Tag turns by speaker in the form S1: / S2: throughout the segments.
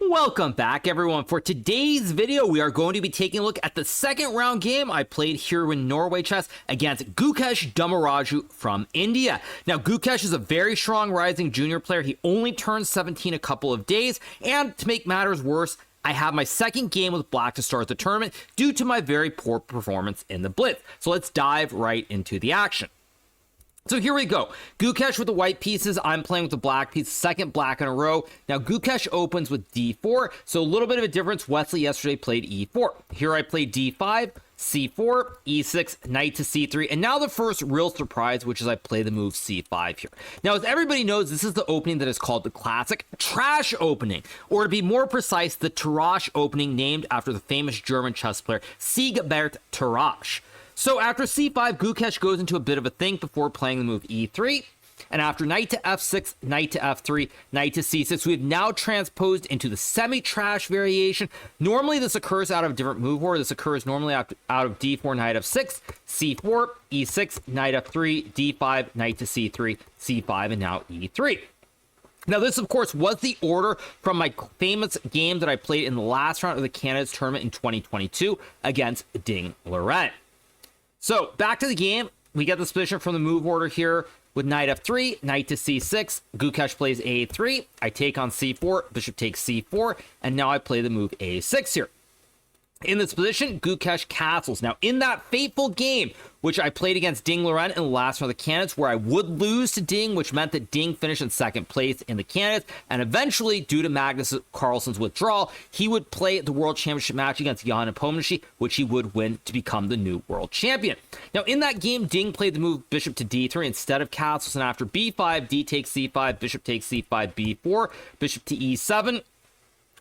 S1: Welcome back, everyone. For today's video, we are going to be taking a look at the second round game I played here in Norway Chess against Gukesh D from India. Now, Gukesh is a very strong rising junior player. He only turned 17 a couple of days, and to make matters worse, I have my second game with black to start the tournament due to my very poor performance in the blitz. So let's dive right into the action. So here we go. Gukesh with the white pieces. I'm playing with the black piece, second black in a row. Now Gukesh opens with d4, so a little bit of a difference. Wesley yesterday played e4. Here I played d5, c4, e6, knight to c3, and now the first real surprise, which is I play the move c5 here. Now, as everybody knows, this is the opening that is called the classic trash opening, or to be more precise, the Tarrasch opening, named after the famous German chess player Siegbert Tarrasch. So after c5, Gukesh goes into a bit of a think before playing the move e3. And after knight to f6, knight to f3, knight to c6, we have now transposed into the semi-trash variation. Normally, this occurs out of a different move order. This occurs normally out of d4, knight f6, c4, e6, knight f3, d5, knight to c3, c5, and now e3. Now, this, of course, was the order from my famous game that I played in the last round of the Canada's tournament in 2022 against Ding Liren. So, back to the game. We get this position from the move order here with knight f3, knight to c6. Gukesh plays a3. I take on c4. Bishop takes c4. And now I play the move a6 here. In this position, Gukesh castles. Now, in that fateful game, which I played against Ding Liren in the last round of the Candidates, where I would lose to Ding, which meant that Ding finished in second place in the Candidates, and eventually, due to Magnus Carlsen's withdrawal, he would play the World Championship match against Jan Nepomniachtchi, which he would win to become the new world champion. Now, in that game, Ding played the move bishop to d3 instead of castles, and after b5, d takes c5, bishop takes c5, b4, bishop to e7.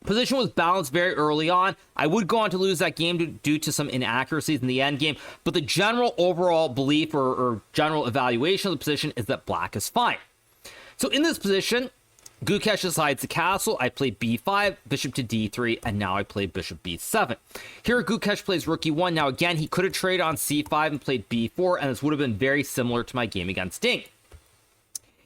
S1: Position was balanced very early on. I would go on to lose that game due to some inaccuracies in the endgame, but the general overall belief or general evaluation of the position is that black is fine. So in this position, Gukesh decides to castle. I play b5, bishop to d3, and now I play bishop b7. Here, Gukesh plays rook e1. Now, again, he could have traded on c5 and played b4, and this would have been very similar to my game against Ding.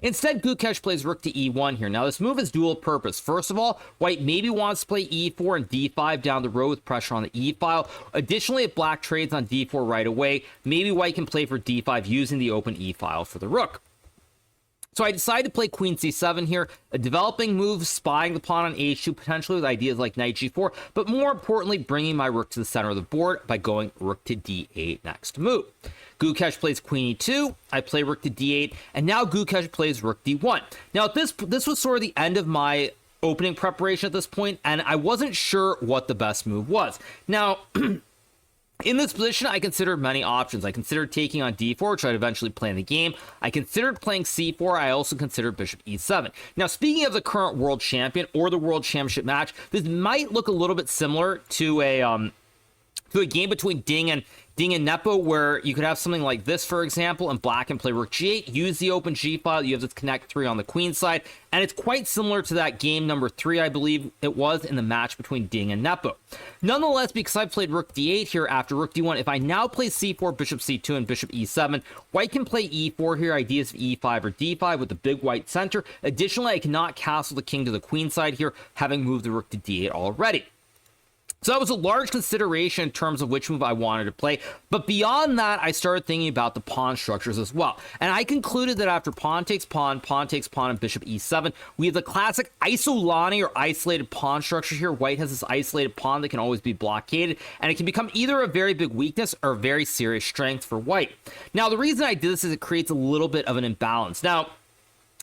S1: Instead, Gukesh plays rook to e1 here. Now, this move is dual purpose. First of all, white maybe wants to play e4 and d5 down the road with pressure on the e-file. Additionally, if black trades on d4 right away, maybe white can play for d5 using the open e-file for the rook. So I decided to play queen c7 here, a developing move, spying the pawn on h2, potentially with ideas like knight g4, but more importantly, bringing my rook to the center of the board by going rook to d8 next move. Gukesh plays queen e2, I play rook to d8, and now Gukesh plays rook d1. Now, this was sort of the end of my opening preparation at this point, and I wasn't sure what the best move was. Now, in this position, I considered many options. I considered taking on d4, which I'd eventually play in the game. I considered playing c4. I also considered bishop e7. Now, speaking of the current world champion or the world championship match, this might look a little bit similar to a game between Ding and Nepo, where you could have something like this, for example, and black can play rook g8, use the open g-file, you have this connect 3 on the queen side, and it's quite similar to that game number 3, I believe it was, in the match between Ding and Nepo. Nonetheless, because I played rook d8 here after rook d1, if I now play c4, bishop c2, and bishop e7, white can play e4 here, ideas of e5 or d5 with the big white center. Additionally, I cannot castle the king to the queen side here, having moved the rook to d8 already. So that was a large consideration in terms of which move I wanted to play. But beyond that, I started thinking about the pawn structures as well. And I concluded that after pawn takes pawn, and bishop e7, we have the classic isolani or isolated pawn structure here. White has this isolated pawn that can always be blockaded, and it can become either a very big weakness or a very serious strength for white. Now, the reason I did this is it creates a little bit of an imbalance. Now,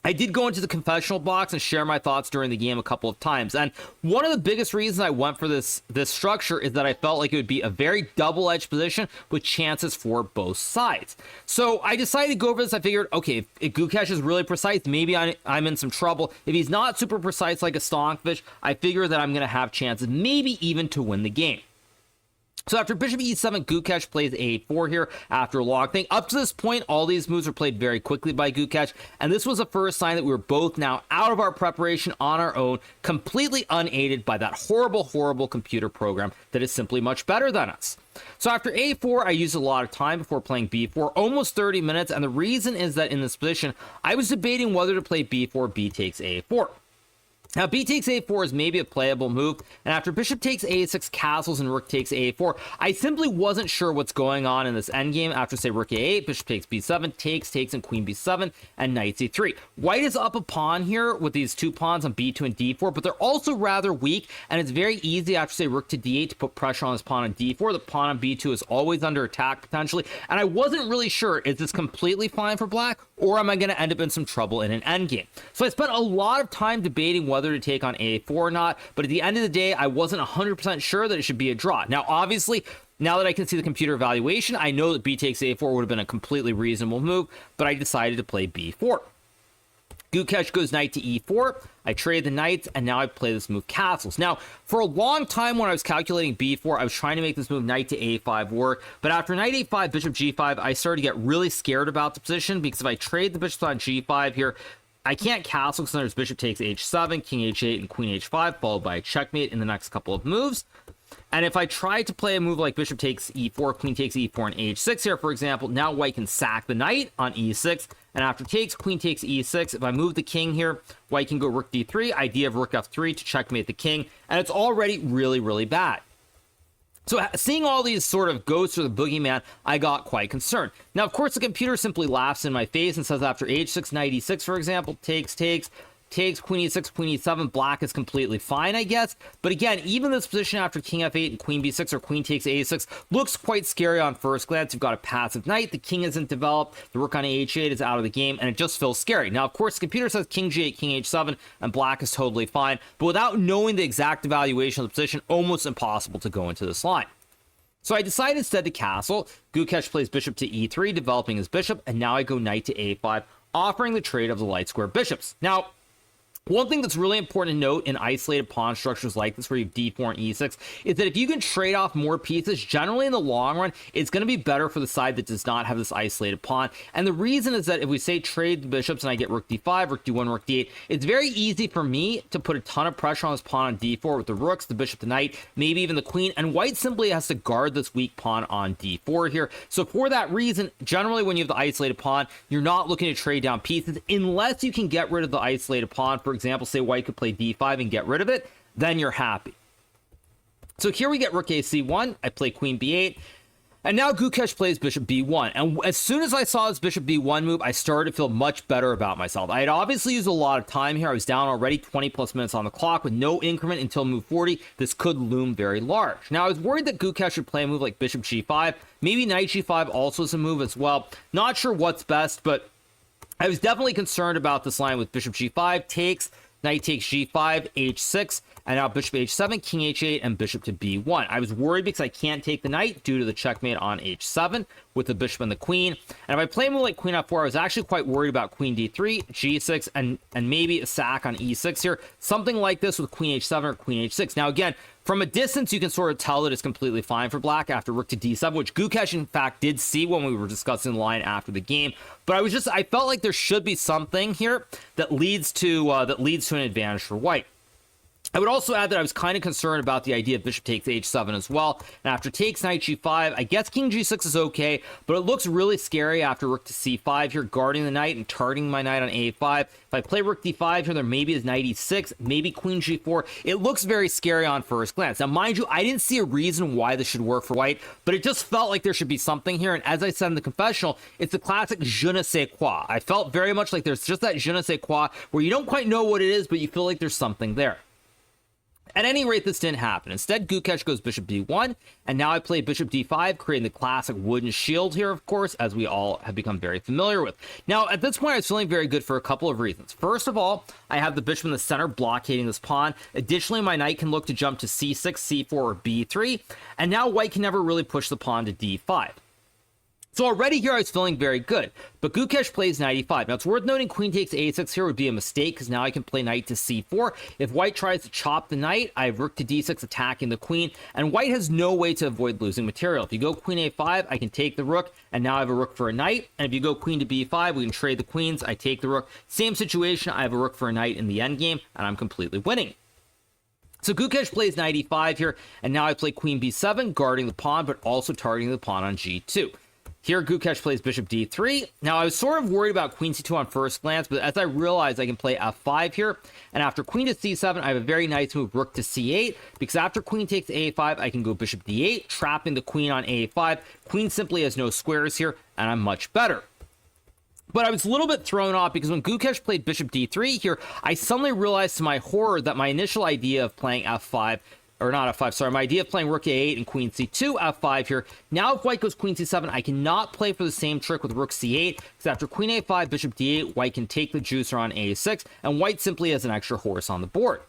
S1: I did go into the confessional box and share my thoughts during the game a couple of times. And one of the biggest reasons I went for this structure is that I felt like it would be a very double-edged position with chances for both sides. So I decided to go for this. I figured, okay, if Gukesh is really precise, maybe I'm in some trouble. If he's not super precise like a Stonkfish, I figure that I'm going to have chances, maybe even to win the game. So after bishop e7, Gukesh plays a4 here after a long thing. Up to this point, all these moves were played very quickly by Gukesh, and this was the first sign that we were both now out of our preparation on our own, completely unaided by that horrible, horrible computer program that is simply much better than us. So after a4, I used a lot of time before playing b4, almost 30 minutes, and the reason is that in this position, I was debating whether to play b4, b takes a4. Now, b takes a4 is maybe a playable move, and after bishop takes a6, castles, and rook takes a4, I simply wasn't sure what's going on in this endgame after, say, rook a8, bishop takes b7, takes, and queen b7, and knight c3. White is up a pawn here with these two pawns on b2 and d4, but they're also rather weak, and it's very easy after, say, rook to d8 to put pressure on this pawn on d4. The pawn on b2 is always under attack, potentially, and I wasn't really sure, is this completely fine for black, or am I going to end up in some trouble in an endgame? So I spent a lot of time debating whether to take on a4 or not, but at the end of the day, I wasn't 100% sure that it should be a draw. Now, obviously, now that I can see the computer evaluation, I know that b takes a4 would have been a completely reasonable move, but I decided to play b4. Gukesh goes knight to e4, I trade the knights, and now I play this move castles. Now, for a long time when I was calculating b4, I was trying to make this move knight to a5 work, but after knight a5, bishop g5, I started to get really scared about the position, because if I trade the bishops on g5 here, I can't castle because there's bishop takes h7, king h8, and queen h5, followed by a checkmate in the next couple of moves. And if I try to play a move like bishop takes e4, queen takes e4, and h6 here, for example, now white can sack the knight on e6, and after takes, queen takes e6. If I move the king here, white can go rook d3, idea of rook f3 to checkmate the king, and it's already really, really bad. So seeing all these sort of ghosts or the boogeyman, I got quite concerned. Now, of course, the computer simply laughs in my face and says after h6, knight e6, for example, takes, queen e6, queen e7, black is completely fine, I guess. But again, even this position after king f8 and queen b6 or queen takes a6 looks quite scary on first glance. You've got a passive knight, the king isn't developed, the rook on h8 is out of the game, and it just feels scary. Now, of course, the computer says king g8, king h7, and black is totally fine, but without knowing the exact evaluation of the position, almost impossible to go into this line. So I decided instead to castle. Gukesh plays bishop to e3, developing his bishop, and now I go knight to a5, offering the trade of the light square bishops. Now, one thing that's really important to note in isolated pawn structures like this, where you have d4 and e6, is that if you can trade off more pieces, generally in the long run, it's going to be better for the side that does not have this isolated pawn. And the reason is that if we say trade the bishops and I get rook d5, rook d1, rook d8, it's very easy for me to put a ton of pressure on this pawn on d4 with the rooks, the bishop, the knight, maybe even the queen, and white simply has to guard this weak pawn on d4 here. So for that reason, generally when you have the isolated pawn, you're not looking to trade down pieces unless you can get rid of the isolated pawn. For example, say white could play d5 and get rid of it, then you're happy. So here we get rook ac1, I play queen b8, and now Gukesh plays bishop b1. And as soon as I saw this bishop b1 move, I started to feel much better about myself. I had obviously used a lot of time here. I was down already 20 plus minutes on the clock with no increment until move 40. This could loom very large. Now, I was worried that Gukesh would play a move like bishop g5. Maybe knight g5 also is a move as well. Not sure what's best, but I was definitely concerned about this line with bishop g5, takes, knight takes g5, h6, and now bishop h7, king h8, and bishop to b1. I was worried because I can't take the knight due to the checkmate on h7 with the bishop and the queen. And if I play a move like queen f4, I was actually quite worried about queen d3, g6, and maybe a sack on e6 here. Something like this with queen h7 or queen h6. Now again, from a distance, you can sort of tell that it's completely fine for black after rook to d7, which Gukesh, in fact, did see when we were discussing the line after the game. But I felt like there should be something here that leads to an advantage for white. I would also add that I was kind of concerned about the idea of bishop takes h7 as well. And after takes knight g5, I guess king g6 is okay, but it looks really scary after rook to c5 here, guarding the knight and targeting my knight on a5. If I play rook d5 here, there maybe is knight e6, maybe queen g4. It looks very scary on first glance. Now, mind you, I didn't see a reason why this should work for white, but it just felt like there should be something here. And as I said in the confessional, it's the classic je ne sais quoi. I felt very much like there's just that je ne sais quoi where you don't quite know what it is, but you feel like there's something there. At any rate, this didn't happen. Instead, Gukesh goes bishop b1, and now I play bishop d5, creating the classic wooden shield here, of course, as we all have become very familiar with. Now, at this point, I was feeling very good for a couple of reasons. First of all, I have the bishop in the center blockading this pawn. Additionally, my knight can look to jump to c6, c4, or b3, and now white can never really push the pawn to d5. So already here I was feeling very good, but Gukesh plays knight e5. Now it's worth noting queen takes a6 here would be a mistake because now I can play knight to c4. If white tries to chop the knight, I have rook to d6 attacking the queen, and white has no way to avoid losing material. If you go queen a5, I can take the rook, and now I have a rook for a knight, and if you go queen to b5, we can trade the queens, I take the rook. Same situation, I have a rook for a knight in the endgame, and I'm completely winning. So Gukesh plays knight e5 here, and now I play queen b7, guarding the pawn, but also targeting the pawn on g2. Here, Gukesh plays bishop d3. Now, I was sort of worried about queen c2 on first glance, but as I realized, I can play f5 here. And after queen to c7, I have a very nice move, rook to c8, because after queen takes a5, I can go bishop d8, trapping the queen on a5. Queen simply has no squares here, and I'm much better. But I was a little bit thrown off because when Gukesh played bishop d3 here, I suddenly realized to my horror that my initial idea of playing f5, or not f5, sorry, my idea of playing rook a8 and queen c2, f5 here. Now if white goes queen c7, I cannot play for the same trick with rook c8, because after queen a5, bishop d8, white can take the juicer on a6, and white simply has an extra horse on the board.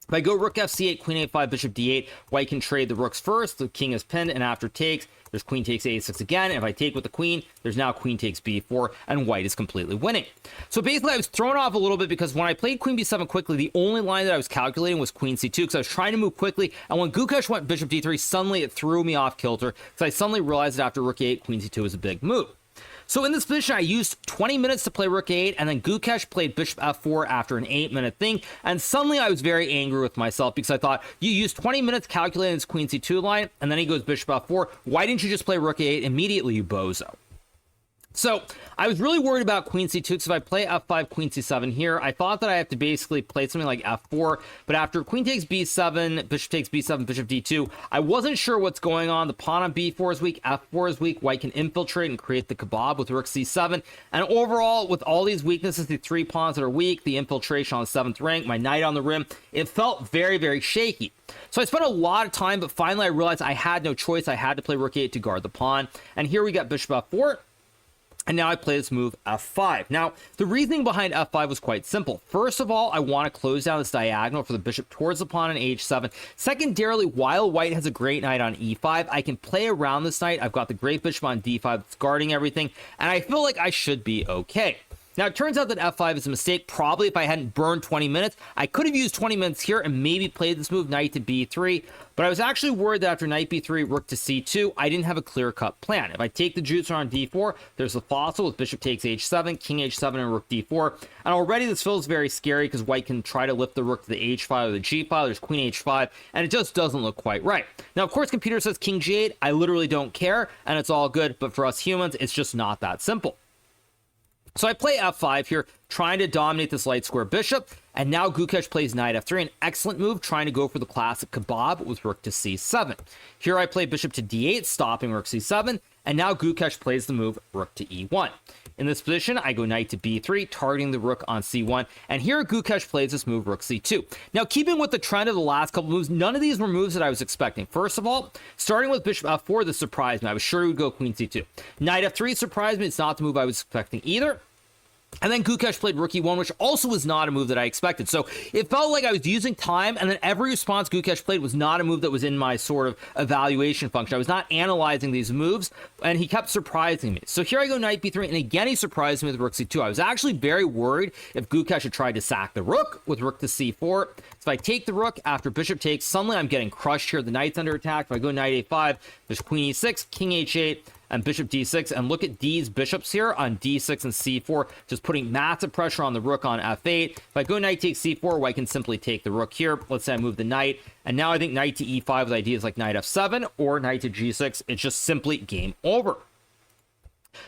S1: If I go rook fc8, queen a5, bishop d8, white can trade the rooks first, the king is pinned, and after takes, there's queen takes a6 again, and if I take with the queen, there's now queen takes b4, and white is completely winning. So basically, I was thrown off a little bit because when I played queen b7 quickly, the only line that I was calculating was queen c2, because I was trying to move quickly, and when Gukesh went bishop d3, suddenly it threw me off kilter, because I suddenly realized that after rook a8, queen c2 is a big move. So in this position, I used 20 minutes to play rook a8, and then Gukesh played bishop f4 after an 8-minute thing, and suddenly I was very angry with myself because I thought, you used 20 minutes calculating this queen c2 line, and then he goes bishop f4. Why didn't you just play rook a8 immediately, you bozo? So I was really worried about queen c2, because if I play f5, queen c7 here, I thought that I have to basically play something like f4, but after queen takes b7, bishop takes b7, bishop d2, I wasn't sure what's going on. The pawn on b4 is weak, f4 is weak, white can infiltrate and create the kebab with rook c7, and overall, with all these weaknesses, the 3 pawns that are weak, the infiltration on the 7th rank, my knight on the rim, it felt very, very shaky. So I spent a lot of time, but finally I realized I had no choice. I had to play rook a8 to guard the pawn, and here we got bishop f4, and now I play this move f5. Now, the reasoning behind f5 was quite simple. First of all, I want to close down this diagonal for the bishop towards the pawn on h7. Secondarily, while white has a great knight on e5, I can play around this knight. I've got the great bishop on d5 that's guarding everything, and I feel like I should be okay. Now, it turns out that f5 is a mistake. Probably if I hadn't burned 20 minutes, I could have used 20 minutes here and maybe played this move, knight to b3. But I was actually worried that after knight b3, rook to c2, I didn't have a clear-cut plan. If I take the juicer on d4, there's the fossil with bishop takes h7, king h7, and rook d4. And already this feels very scary because white can try to lift the rook to the h file or the g file. There's queen h5, and it just doesn't look quite right. Now, of course, computer says king g8. I literally don't care, and it's all good. But for us humans, it's just not that simple. So I play f5 here, trying to dominate this light square bishop, and now Gukesh plays knight f3, an excellent move, trying to go for the classic kebab with rook to c7. Here I play bishop to d8, stopping rook c7, and now Gukesh plays the move rook to e1. In this position, I go knight to b3, targeting the rook on c1, and here Gukesh plays this move rook c2. Now, keeping with the trend of the last couple moves, none of these were moves that I was expecting. First of all, starting with bishop f4, this surprised me. I was sure he would go queen c2. Knight f3 surprised me. It's not the move I was expecting either. And then Gukesh played rook e1, which also was not a move that I expected. So it felt like I was using time, and then every response Gukesh played was not a move that was in my sort of evaluation function. I was not analyzing these moves, and he kept surprising me. So here I go knight b3, and again he surprised me with rook c2. I was actually very worried if Gukesh had tried to sack the rook with rook to c4. So if I take the rook after bishop takes, suddenly I'm getting crushed here. The knight's under attack. If I go knight a5, there's queen e6, king h8, and bishop d6, and look at these bishops here on d6 and c4, just putting massive pressure on the rook on f8. If I go knight takes c4, white can simply take the rook here. Let's say I move the knight, and now I think knight to e5 with ideas like knight f7 or knight to g6, it's just simply game over.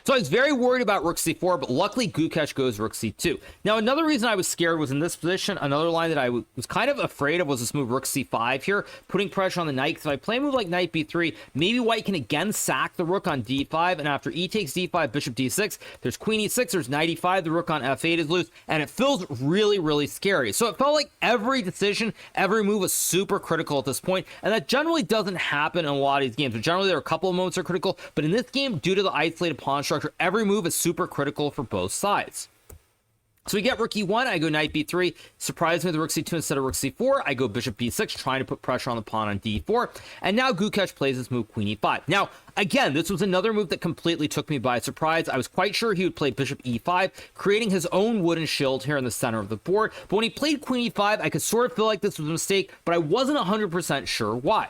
S1: So I was very worried about rook c4, but luckily Gukesh goes rook c2. Now, another reason I was scared was in this position, another line that I was kind of afraid of was this move rook c5 here, putting pressure on the knight, because if I play a move like knight b3, maybe white can again sack the rook on d5, and after e takes d5, bishop d6, there's queen e6, there's knight e5, the rook on f8 is loose, and it feels really, really scary. So it felt like every decision, every move was super critical at this point, and that generally doesn't happen in a lot of these games. But generally, there are a couple of moments that are critical, but in this game, due to the isolated pawn structure, every move is super critical for both sides. So we get rook e1, I go knight b3, surprise me with rook c2 instead of rook c4, I go bishop b6, trying to put pressure on the pawn on d4, and now Gukesh plays this move queen e5. Now, again, this was another move that completely took me by surprise. I was quite sure he would play bishop e5, creating his own wooden shield here in the center of the board, but when he played queen e5, I could sort of feel like this was a mistake, but I wasn't 100% sure why.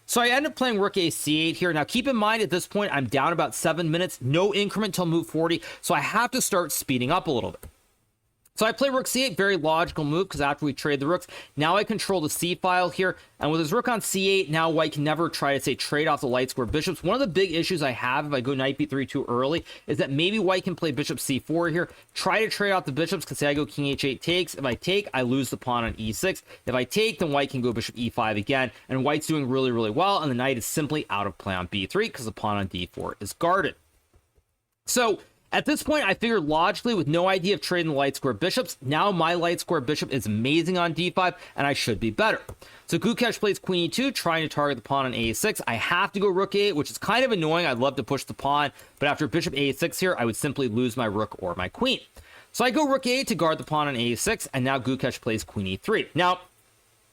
S1: So I end up playing rook a c8 here. Now, keep in mind, at this point, I'm down about 7 minutes, no increment till move 40, so I have to start speeding up a little bit. So I play rook c8, very logical move, because after we trade the rooks, now I control the c file here, and with his rook on c8, now white can never try to, say, trade off the light square bishops. One of the big issues I have if I go knight b3 too early is that maybe white can play bishop c4 here, try to trade off the bishops, because say I go king h8 takes. If I take, I lose the pawn on e6. If I take, then white can go bishop e5 again, and white's doing really, really well, and the knight is simply out of play on b3, because the pawn on d4 is guarded. So at this point, I figured logically, with no idea of trading the light square bishops, now my light square bishop is amazing on d5, and I should be better. So Gukesh plays queen e2, trying to target the pawn on a6. I have to go rook a8, which is kind of annoying. I'd love to push the pawn, but after bishop a6 here, I would simply lose my rook or my queen. So I go rook a8 to guard the pawn on a6, and now Gukesh plays queen e3. Now,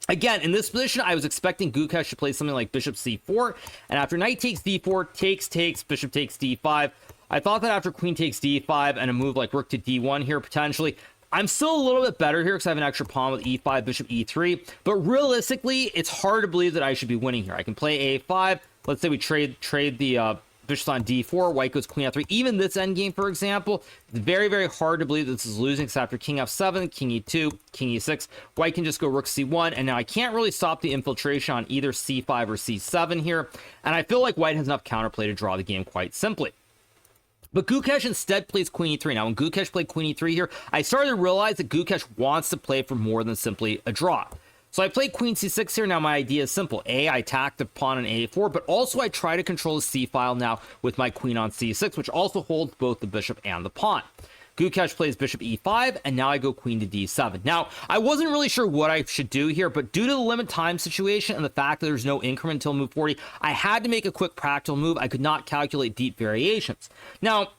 S1: again, in this position, I was expecting Gukesh to play something like bishop c4, and after knight takes d4, takes, bishop takes d5, I thought that after queen takes d5 and a move like rook to d1 here, potentially, I'm still a little bit better here because I have an extra pawn with e5, bishop e3, but realistically, it's hard to believe that I should be winning here. I can play a5, let's say we trade the bishops on d4, white goes queen f3. Even this endgame, for example, it's very, very hard to believe this is losing, because after king f7, king e2, king e6, white can just go rook c1, and now I can't really stop the infiltration on either c5 or c7 here, and I feel like white has enough counterplay to draw the game quite simply. But Gukesh instead plays queen e3. Now, when Gukesh played queen e3 here, I started to realize that Gukesh wants to play for more than simply a draw. So I played queen c6 here. Now, my idea is simple. I attack the pawn on a4, but also I try to control the c file now with my queen on c6, which also holds both the bishop and the pawn. Gukesh plays bishop e5, and now I go queen to d7. Now, I wasn't really sure what I should do here, but due to the limit time situation and the fact that there's no increment until move 40, I had to make a quick practical move. I could not calculate deep variations. Now,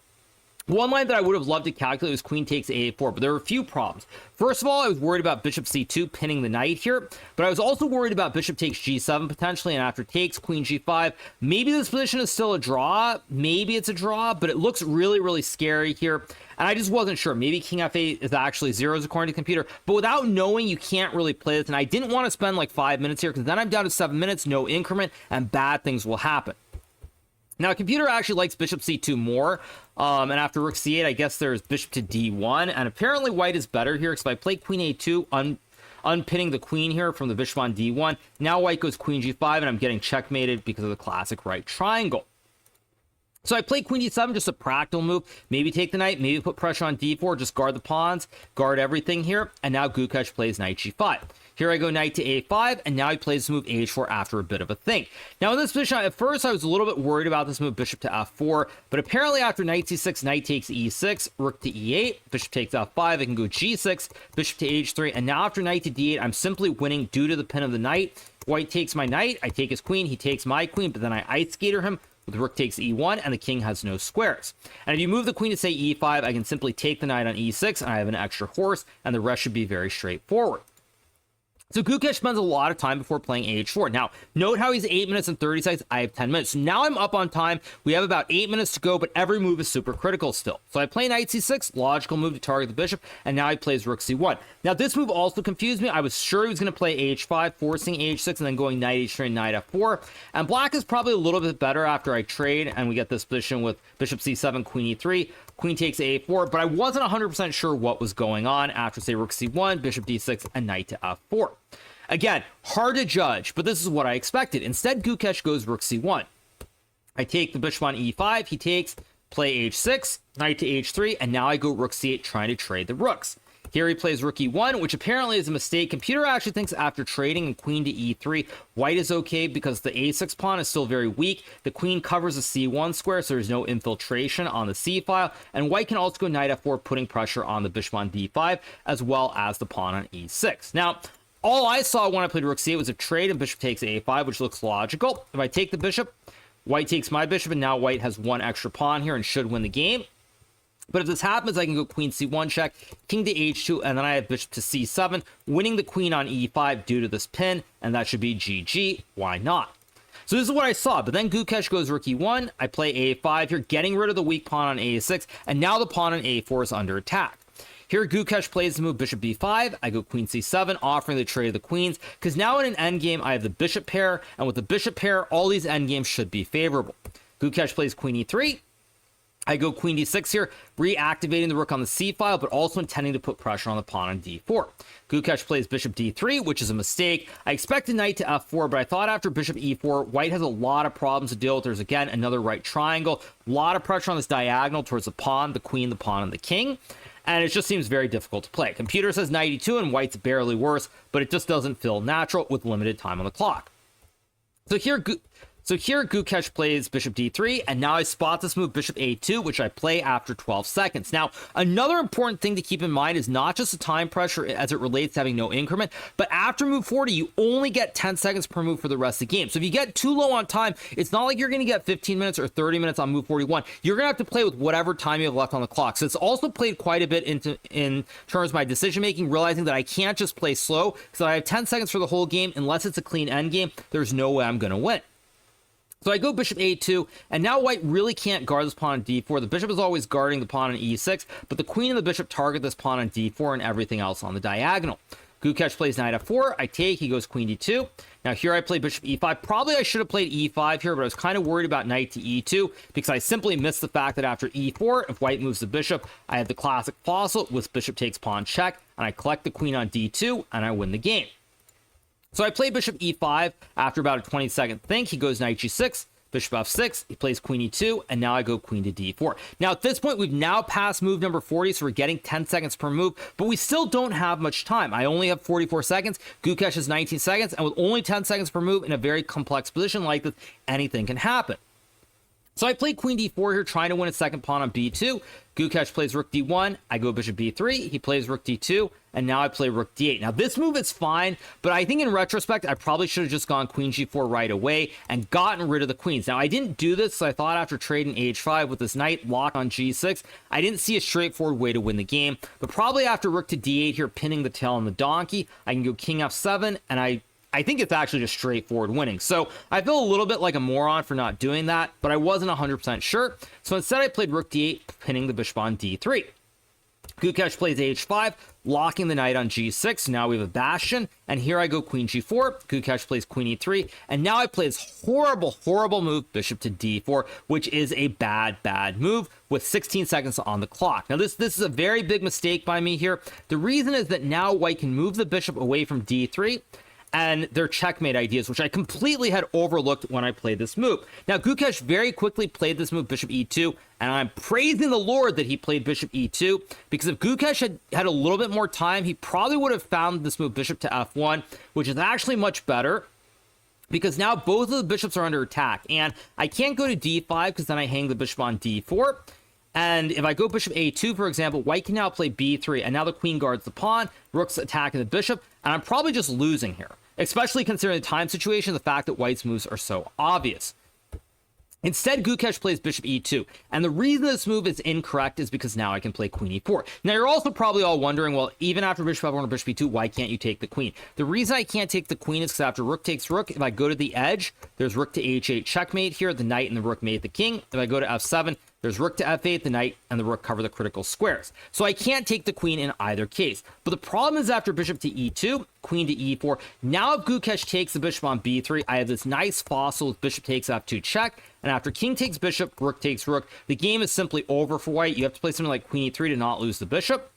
S1: one line that I would have loved to calculate was queen takes a4, but there were a few problems. First of all, I was worried about bishop c2 pinning the knight here, but I was also worried about bishop takes g7 potentially, and after takes, queen g5. Maybe this position is still a draw, maybe it's a draw, but it looks really, really scary here, and I just wasn't sure. Maybe king f8 is actually zeros according to the computer, but without knowing, you can't really play this, and I didn't want to spend like 5 minutes here, because then I'm down to 7 minutes, no increment, and bad things will happen. Now, computer actually likes bishop c2 more, and after rook c8, I guess there's bishop to d1, and apparently white is better here, because if I play queen a2, unpinning the queen here from the bishop on d1, now white goes queen g5, and I'm getting checkmated because of the classic right triangle. So I played queen d7, just a practical move. Maybe take the knight, maybe put pressure on d4, just guard the pawns, guard everything here, and now Gukesh plays knight g5. Here I go knight to a5, and now he plays the move h4 after a bit of a think. Now in this position, at first I was a little bit worried about this move, bishop to f4, but apparently after knight c6, knight takes e6, rook to e8, bishop takes f5, I can go g6, bishop to h3, and now after knight to d8, I'm simply winning due to the pin of the knight. White takes my knight, I take his queen, he takes my queen, but then I ice skater him with rook takes e1, and the king has no squares. And if you move the queen to say e5, I can simply take the knight on e6, and I have an extra horse, and the rest should be very straightforward. So Gukesh spends a lot of time before playing h4. Now, note how he's 8 minutes and 30 seconds. I have 10 minutes. So now I'm up on time. We have about 8 minutes to go, but every move is super critical still. So I play knight c6, logical move to target the bishop, and now he plays rook c1. Now, this move also confused me. I was sure he was going to play h5, forcing h6, and then going knight h3 and knight f4. And black is probably a little bit better after I trade, and we get this position with bishop c7, queen e3. Queen takes a4, but I wasn't 100% sure what was going on after, say, rook c1, bishop d6, and knight to f4. Again, hard to judge, but this is what I expected. Instead, Gukesh goes rook c1. I take the bishop on e5, he takes, play h6, knight to h3, and now I go rook c8 trying to trade the rooks. Here he plays rook e1, which apparently is a mistake. Computer actually thinks after trading and queen to e3, white is okay because the a6 pawn is still very weak. The queen covers the c1 square, so there's no infiltration on the c file. And white can also go knight f4, putting pressure on the bishop on d5, as well as the pawn on e6. Now, all I saw when I played rook c8 was a trade and bishop takes a5, which looks logical. If I take the bishop, white takes my bishop, and now white has one extra pawn here and should win the game. But if this happens, I can go queen c1 check, king to h2, and then I have bishop to c7, winning the queen on e5 due to this pin, and that should be GG. Why not? So this is what I saw, but then Gukesh goes rook e1, I play a5 here, getting rid of the weak pawn on a6, and now the pawn on a4 is under attack. Here Gukesh plays the move bishop b5, I go queen c7, offering the trade of the queens, because now in an endgame I have the bishop pair, and with the bishop pair, all these endgames should be favorable. Gukesh plays queen e3, I go queen d6 here, reactivating the rook on the c file, but also intending to put pressure on the pawn on d4. Gukesh plays bishop d3, which is a mistake. I expected knight to f4, but I thought after bishop e4, white has a lot of problems to deal with. There's, again, another right triangle, a lot of pressure on this diagonal towards the pawn, the queen, the pawn, and the king. And it just seems very difficult to play. Computer says knight e2, and white's barely worse, but it just doesn't feel natural with limited time on the clock. So here Gukesh plays bishop d3, and now I spot this move bishop a2, which I play after 12 seconds. Now, another important thing to keep in mind is not just the time pressure as it relates to having no increment, but after move 40, you only get 10 seconds per move for the rest of the game. So if you get too low on time, it's not like you're going to get 15 minutes or 30 minutes on move 41. You're going to have to play with whatever time you have left on the clock. So it's also played quite a bit in terms of my decision making, realizing that I can't just play slow, because I have 10 seconds for the whole game. Unless it's a clean endgame, there's no way I'm going to win. So I go bishop a2, and now white really can't guard this pawn on d4. The bishop is always guarding the pawn on e6, but the queen and the bishop target this pawn on d4 and everything else on the diagonal. Gukesh plays knight f4, I take, he goes queen d2. Now here I play bishop e5. Probably I should have played e5 here, but I was kind of worried about knight to e2 because I simply missed the fact that after e4, if white moves the bishop, I have the classic fossil with bishop takes pawn check, and I collect the queen on d2, and I win the game. So I play bishop e5 after about a 20-second think. He goes knight g6, bishop f6, he plays queen e2, and now I go queen to d4. Now at this point, we've now passed move number 40, so we're getting 10 seconds per move, but we still don't have much time. I only have 44 seconds, Gukesh has 19 seconds, and with only 10 seconds per move in a very complex position like this, anything can happen. So I play queen d4 here, trying to win a second pawn on b2. Gukesh plays rook d1, I go bishop b3, he plays rook d2, and now I play rook d8. Now this move is fine, but I think in retrospect, I probably should have just gone queen g4 right away and gotten rid of the queens. Now I didn't do this, so I thought after trading h5 with this knight lock on g6, I didn't see a straightforward way to win the game, but probably after rook to d8 here, pinning the tail on the donkey, I can go king f7, and I think it's actually just straightforward winning. So I feel a little bit like a moron for not doing that, but I wasn't 100% sure. So instead I played rook d8, pinning the bishop on d3. Gukesh plays h5, locking the knight on g6. Now we have a bastion, and here I go queen g4. Gukesh plays queen e3, and now I play this horrible move, bishop to d4, which is a bad move with 16 seconds on the clock. Now this is a very big mistake by me here. The reason is that now white can move the bishop away from d3, and their checkmate ideas, which I completely had overlooked when I played this move. Now, Gukesh very quickly played this move, bishop e2, and I'm praising the Lord that he played bishop e2, because if Gukesh had a little bit more time, he probably would have found this move, bishop to f1, which is actually much better, because now both of the bishops are under attack, and I can't go to d5, because then I hang the bishop on d4, and if I go bishop a2, for example, white can now play b3, and now the queen guards the pawn, rook's attacking the bishop, and I'm probably just losing here, especially considering the time situation, the fact that white's moves are so obvious. Instead, Gukesh plays bishop e2, and the reason this move is incorrect is because now I can play queen e4. Now, you're also probably all wondering, well, even after bishop f1 or bishop e2, why can't you take the queen? The reason I can't take the queen is because after rook takes rook, if I go to the edge, there's rook to h8 checkmate here, the knight and the rook mate the king. If I go to f7, there's rook to f8, the knight and the rook cover the critical squares. So I can't take the queen in either case. But the problem is after bishop to e2, queen to e4, now if Gukesh takes the bishop on b3, I have this nice fossil with bishop takes f2 check, and after king takes bishop, rook takes rook, the game is simply over for white. You have to play something like queen e3 to not lose the bishop.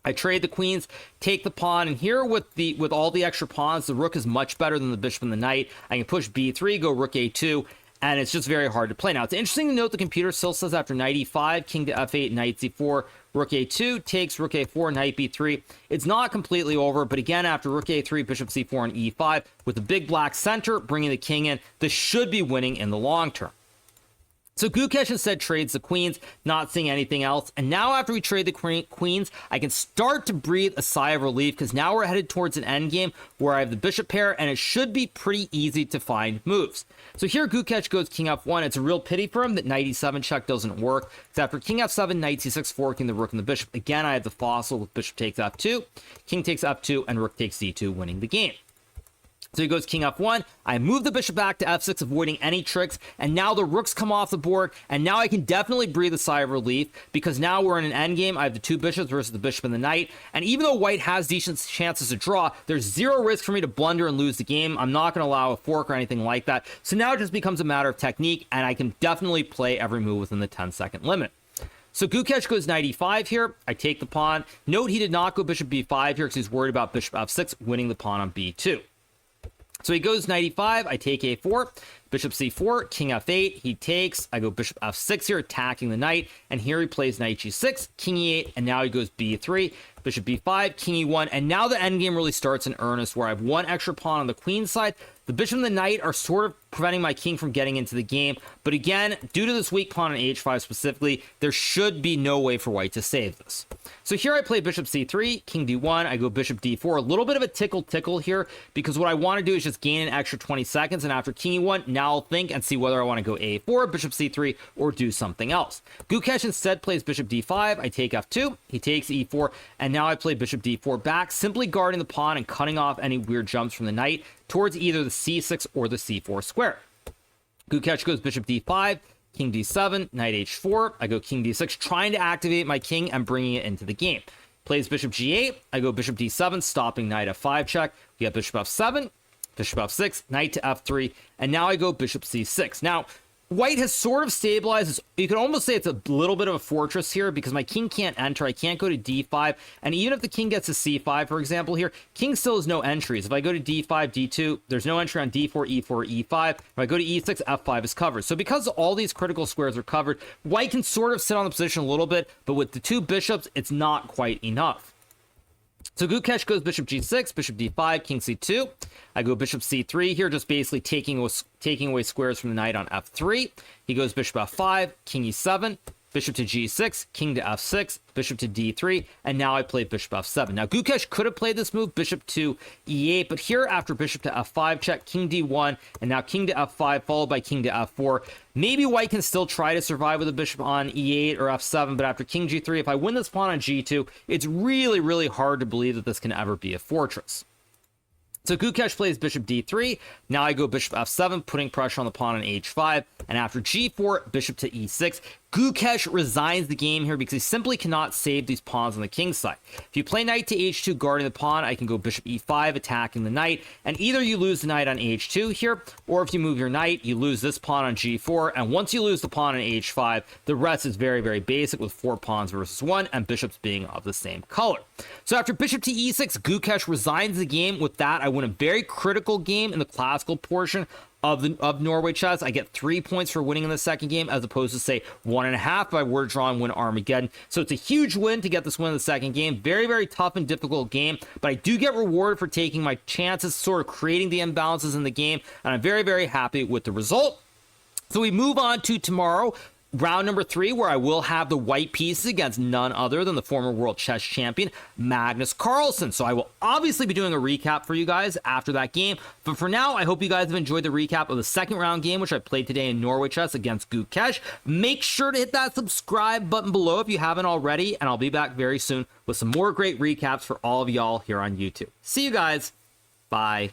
S1: I trade the queens, take the pawn, and here with all the extra pawns, the rook is much better than the bishop and the knight. I can push b3, go rook a2, and it's just very hard to play. Now, it's interesting to note the computer still says after knight e5, king to f8, knight c4, rook a2, takes rook a4, knight b3. It's not completely over, but again, after rook a3, bishop c4, and e5, with the big black center, bringing the king in, this should be winning in the long term. So Gukesh instead trades the queens, not seeing anything else. And now after we trade the queens, I can start to breathe a sigh of relief, because now we're headed towards an endgame where I have the bishop pair, and it should be pretty easy to find moves. So here Gukesh goes king f1. It's a real pity for him that knight e7 check doesn't work. So after king f7, knight c6, forking the rook and the bishop. Again, I have the fossil with bishop takes f2, king takes f2, and rook takes d2, winning the game. So he goes king f1, I move the bishop back to f6, avoiding any tricks, and now the rooks come off the board, and now I can definitely breathe a sigh of relief, because now we're in an endgame. I have the two bishops versus the bishop and the knight, and even though white has decent chances to draw, there's zero risk for me to blunder and lose the game. I'm not going to allow a fork or anything like that, so now it just becomes a matter of technique, and I can definitely play every move within the 10-second limit. So Gukesh goes knight e5 here. I take the pawn. Note he did not go bishop b5 here because he's worried about bishop f6 winning the pawn on b2. So he goes knight e5. I take a4. Bishop c4, king f8, he takes. I go bishop f6 here, attacking the knight. And here he plays knight g6, king e8, and now he goes b3, bishop b5, king e1. And now the endgame really starts in earnest, where I have one extra pawn on the queen side. The bishop and the knight are sort of preventing my king from getting into the game. But again, due to this weak pawn on h5 specifically, there should be no way for white to save this. So here I play bishop c3, king d1, I go bishop d4. A little bit of a tickle here, because what I want to do is just gain an extra 20 seconds. And after king e1, now I'll think and see whether I want to go a4, bishop c3, or do something else. Gukesh instead plays bishop d5. I take f2. He takes e4. And now I play bishop d4 back, simply guarding the pawn and cutting off any weird jumps from the knight towards either the c6 or the c4 square. Gukesh goes bishop d5, king d7, knight h4. I go king d6, trying to activate my king and bringing it into the game. Plays bishop g8. I go bishop d7, stopping knight f5 check. We have bishop f7, bishop f6, knight to f3, and now I go bishop c6. Now, white has sort of stabilized. You could almost say it's a little bit of a fortress here because my king can't enter. I can't go to d5. And even if the king gets to c5, for example, here, king still has no entries. If I go to d5, d2, there's no entry on d4, e4, e5. If I go to e6, f5 is covered. So because all these critical squares are covered, white can sort of sit on the position a little bit, but with the two bishops, it's not quite enough. So Gukesh goes bishop g6, bishop d5, king c2. I go bishop c3 here, just basically taking away squares from the knight on f3. He goes bishop f5, king e7, bishop to g6, king to f6, bishop to d3, and now I play bishop f7. Now, Gukesh could have played this move, bishop to e8, but here, after bishop to f5 check, king d1, and now king to f5, followed by king to f4. Maybe white can still try to survive with a bishop on e8 or f7, but after king g3, if I win this pawn on g2, it's really, really hard to believe that this can ever be a fortress. So Gukesh plays bishop d3. Now I go bishop f7, putting pressure on the pawn on h5. And after g4, bishop to e6. Gukesh resigns the game here because he simply cannot save these pawns on the king side. If you play knight to h2, guarding the pawn, I can go bishop e5, attacking the knight. And either you lose the knight on h2 here, or if you move your knight, you lose this pawn on g4. And once you lose the pawn on h5, the rest is very, very basic with 4 pawns versus 1 and bishops being of the same color. So after bishop to e6, Gukesh resigns the game. With that, I win a very critical game in the classical portion of Norway Chess. I get 3 points for winning in the second game, as opposed to, say, 1.5 if I were to draw and win Armageddon. So it's a huge win to get this win in the second game. Very, very tough and difficult game, but I do get rewarded for taking my chances, sort of creating the imbalances in the game, and I'm very, very happy with the result. So we move on to tomorrow, round number 3, where I will have the white pieces against none other than the former world chess champion, Magnus Carlsen. So I will obviously be doing a recap for you guys after that game. But for now, I hope you guys have enjoyed the recap of the second round game, which I played today in Norway Chess against Gukesh. Make sure to hit that subscribe button below if you haven't already, and I'll be back very soon with some more great recaps for all of y'all here on YouTube. See you guys. Bye.